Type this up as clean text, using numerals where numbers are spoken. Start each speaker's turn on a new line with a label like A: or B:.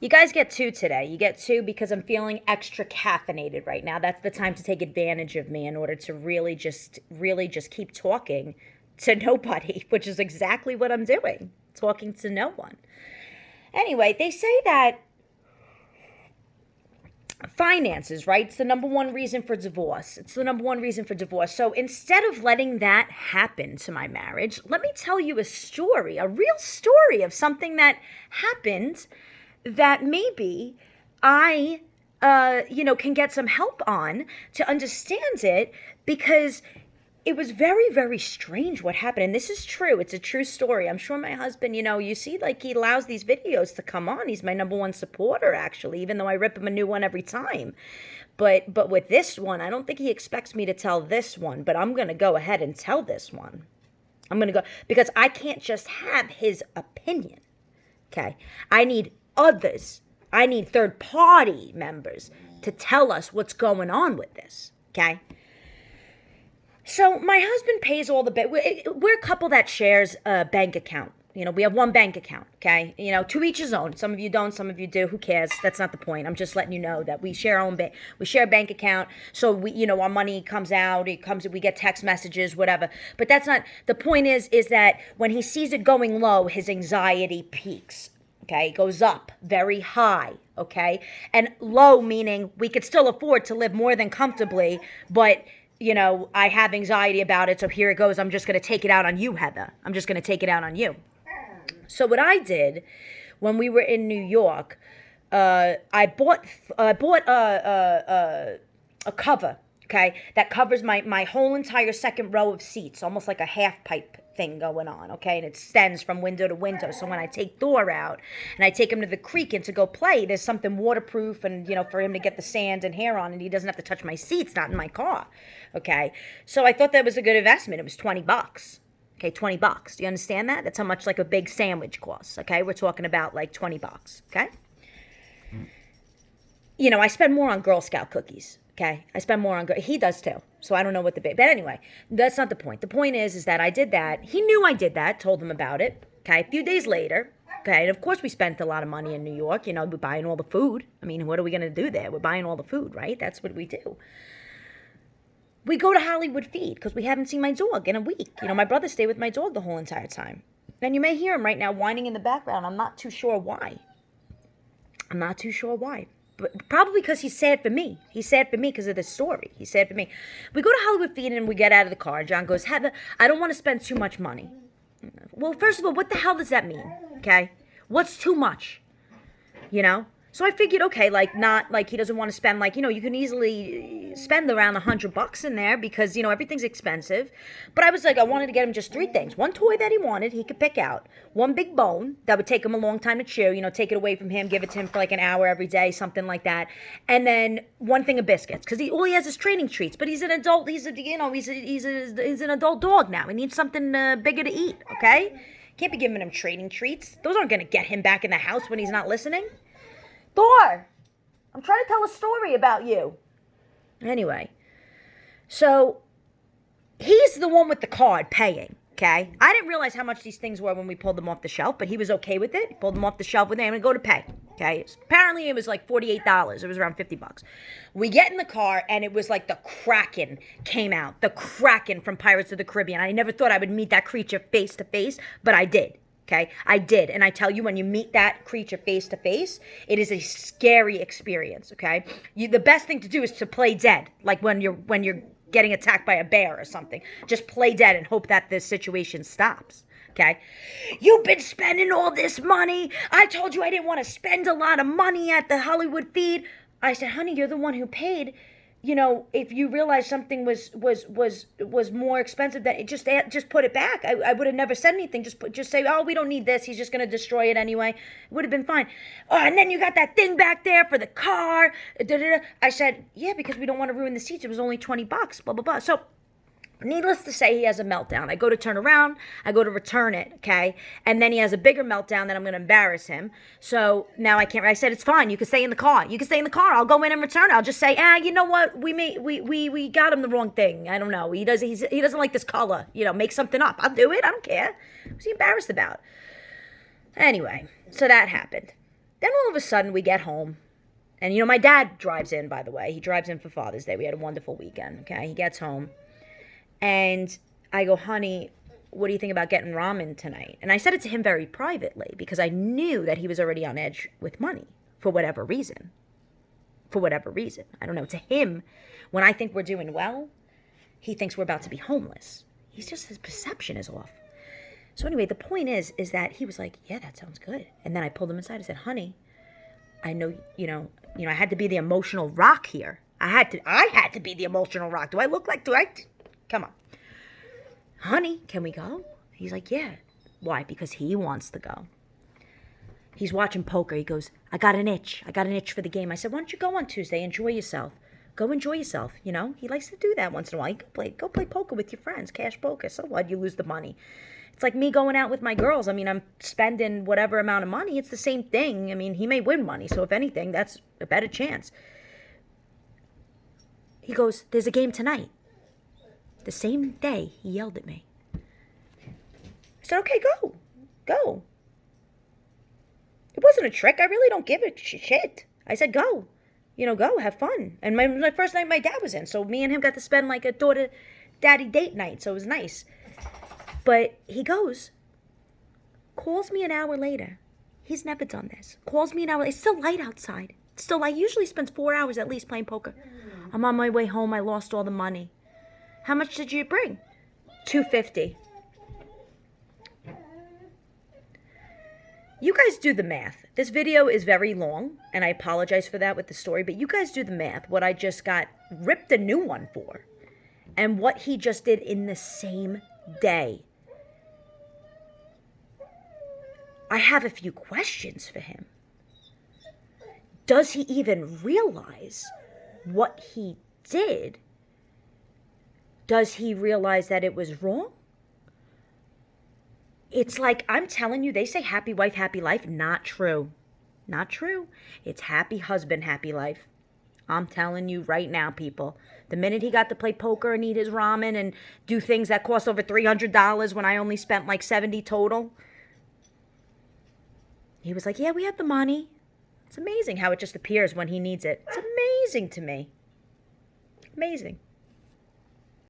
A: You guys get two today. You get two because I'm feeling extra caffeinated right now. That's the time to take advantage of me in order to really just keep talking to nobody, which is exactly what I'm doing, talking to no one. Anyway, they say that finances, right? It's the number one reason for divorce. It's the number one reason for divorce. So instead of letting that happen to my marriage, let me tell you a story, a real story of something that happened that maybe I, can get some help on to understand it, because it was very, very strange what happened. And this is true. It's a true story. I'm sure my husband, you see, like, he allows these videos to come on. He's my number one supporter, actually, even though I rip him a new one every time. But with this one, I don't think he expects me to tell this one, but I'm going to go ahead and tell this one. I'm going to go, because I can't just have his opinion, okay? I need others. I need third-party members to tell us what's going on with this, okay? So my husband pays all the bill. We're a couple that shares a bank account. We have one bank account, okay? To each his own. Some of you don't, some of you do. Who cares? That's not the point. I'm just letting you know that we share our own bank. We share a bank account. So our money comes out. We get text messages, whatever. But that's not the point. Is that when he sees it going low, his anxiety peaks. Okay, it goes up very high. Okay, and low meaning we could still afford to live more than comfortably, but I have anxiety about it, so here it goes. I'm just going to take it out on you, Heather. I'm just going to take it out on you. So what I did when we were in New York, I bought a cover, okay, that covers my whole entire second row of seats, almost like a half pipe thing going on, okay, and it extends from window to window. So when I take Thor out and I take him to the creek and to go play, there's something waterproof and for him to get the sand and hair on, and he doesn't have to touch my seats, not in my car, okay. So I thought that was a good investment. It was $20. Okay, $20. Do you understand that? That's how much like a big sandwich costs, okay? We're talking about like $20, okay? I spend more on Girl Scout cookies, okay? I spend more on, he does too. So I don't know what the big, but anyway, that's not the point. The point is that I did that. He knew I did that, told him about it, okay? A few days later, okay, and of course we spent a lot of money in New York, we're buying all the food. I mean, what are we going to do there? We're buying all the food, right? That's what we do. We go to Hollywood Feed because we haven't seen my dog in a week. My brother stayed with my dog the whole entire time. And you may hear him right now whining in the background. I'm not too sure why. But probably because he's sad for me. He's sad for me because of this story. He's sad for me. We go to Hollywood Feed and we get out of the car. John goes, Heather, I don't want to spend too much money. Well, first of all, what the hell does that mean? Okay? What's too much? So I figured, okay, not like he doesn't want to spend you can easily spend around $100 in there because, everything's expensive. But I was like, I wanted to get him just three things. One toy that he wanted, he could pick out. One big bone that would take him a long time to chew, take it away from him, give it to him for like an hour every day, something like that. And then one thing of biscuits because all he has is training treats. But he's an adult. He's an adult dog now. He needs something bigger to eat. Okay, can't be giving him training treats. Those aren't going to get him back in the house when he's not listening. Thor, I'm trying to tell a story about you. Anyway, so he's the one with the card paying, okay? I didn't realize how much these things were when we pulled them off the shelf, but he was okay with it. He pulled them off the shelf with him and go to pay, okay? Apparently it was like $48. It was around $50. We get in the car and it was like the Kraken came out. The Kraken from Pirates of the Caribbean. I never thought I would meet that creature face to face, but I did. Okay, I did. And I tell you, when you meet that creature face to face, it is a scary experience, okay? The best thing to do is to play dead, like when you're getting attacked by a bear or something. Just play dead and hope that this situation stops, okay? You've been spending all this money. I told you I didn't want to spend a lot of money at the Hollywood Feed. I said, honey, you're the one who paid. If you realize something was more expensive, that just put it back. I would have never said anything. Just say, oh, we don't need this. He's just going to destroy it anyway. It would have been fine. Oh, and then you got that thing back there for the car. I said, yeah, because we don't want to ruin the seats. It was only $20. Blah blah blah. So needless to say, he has a meltdown. I go to turn around. I go to return it, okay? And then he has a bigger meltdown that I'm going to embarrass him. So now I can't. I said, it's fine. You can stay in the car. I'll go in and return it. I'll just say, you know what? We got him the wrong thing. I don't know. He doesn't like this color. Make something up. I'll do it. I don't care. What's he embarrassed about? Anyway, so that happened. Then all of a sudden we get home. And, you know, my dad drives in, by the way. He drives in for Father's Day. We had a wonderful weekend, okay? He gets home. And I go, honey, what do you think about getting ramen tonight? And I said it to him very privately because I knew that he was already on edge with money for whatever reason. For whatever reason. I don't know. To him, when I think we're doing well, he thinks we're about to be homeless. He's just, his perception is off. So anyway, the point is that he was like, yeah, that sounds good. And then I pulled him aside and said, honey, I know, I had to be the emotional rock here. I had to be the emotional rock. Do I? Come on. Honey, can we go? He's like, yeah. Why? Because he wants to go. He's watching poker. He goes, I got an itch. For the game. I said, why don't you go on Tuesday? Enjoy yourself. Go enjoy yourself. He likes to do that once in a while. Go play poker with your friends. Cash poker. So what? You lose the money. It's like me going out with my girls. I mean, I'm spending whatever amount of money. It's the same thing. I mean, he may win money. So if anything, that's a better chance. He goes, there's a game tonight. The same day he yelled at me. I said, okay, go. Go. It wasn't a trick. I really don't give a shit. I said, go. Go, have fun. And my first night my dad was in. So me and him got to spend like a daughter-daddy date night. So it was nice. But he goes, calls me an hour later. He's never done this. Calls me an hour later. It's still light outside. Still light. Usually spends 4 hours at least playing poker. I'm on my way home. I lost all the money. How much did you bring? $250. You guys do the math. This video is very long, and I apologize for that with the story, but you guys do the math. What I just got ripped a new one for, and what he just did in the same day. I have a few questions for him. Does he even realize what he did? Does he realize that it was wrong? It's like, I'm telling you, they say happy wife, happy life. Not true. Not true. It's happy husband, happy life. I'm telling you right now, people. The minute he got to play poker and eat his ramen and do things that cost over $300 when I only spent like $70 total, he was like, yeah, we have the money. It's amazing how it just appears when he needs it. It's amazing to me. Amazing.